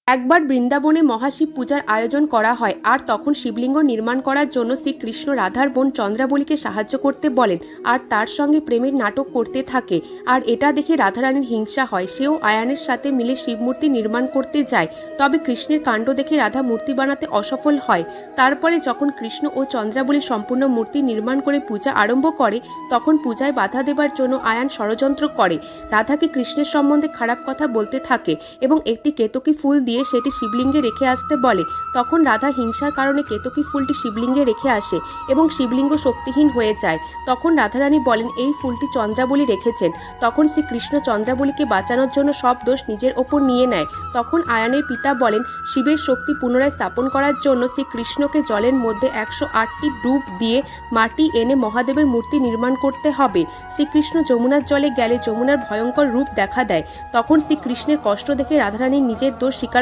একবার বৃন্দাবনে মহাশিব পূজার আয়োজন করা হয় আর তখন শিবলিঙ্গ নির্মাণ করার জন্য শ্রীকৃষ্ণ রাধার বোন চন্দ্রাবলীকে সাহায্য করতে বলেন আর তার সঙ্গে প্রেমের নাটক করতে থাকে। আর এটা দেখে রাধারানীর হিংসা হয়, সেও আয়ানের সাথে মিলে শিবমূর্তি নির্মাণ করতে যায়। তবে কৃষ্ণের কাণ্ড দেখে রাধা মূর্তি বানাতে অসফল হয়। তারপরে যখন কৃষ্ণ ও চন্দ্রাবলী সম্পূর্ণ মূর্তি নির্মাণ করে পূজা আরম্ভ করে, তখন পূজায় বাধা দেবার জন্য আয়ান ষড়যন্ত্র করে, রাধাকে কৃষ্ণের সম্বন্ধে খারাপ কথা বলতে থাকে এবং একটি কেতকী ফুল দিয়ে সেটি শিবলিঙ্গে রেখে আসতে বলে। তখন রাধা হিংসার কারণে কেতকী ফুলটি শিবলিঙ্গে রেখে আসে এবং শিবলিঙ্গ শক্তিহীন হয়ে যায়। তখন রাধারানী বলেন এই ফুলটি চন্দ্রাবলী রেখেছেন। তখন শ্রীকৃষ্ণ চন্দ্রাবলীকে বাঁচানোর জন্য সব দোষ নিজের ওপর নিয়ে নেয়। তখন আয়ানের পিতা বলেন শিবের শক্তি পুনরায় স্থাপন করার জন্য শ্রীকৃষ্ণকে জলের মধ্যে 108টি ডুব দিয়ে মাটি এনে মহাদেবের মূর্তি নির্মাণ করতে হবে। শ্রীকৃষ্ণ যমুনার জলে গেলে যমুনার ভয়ঙ্কর রূপ দেখা দেয়। তখন শ্রীকৃষ্ণের কষ্ট দেখে রাধারানী নিজের দোষ স্বীকার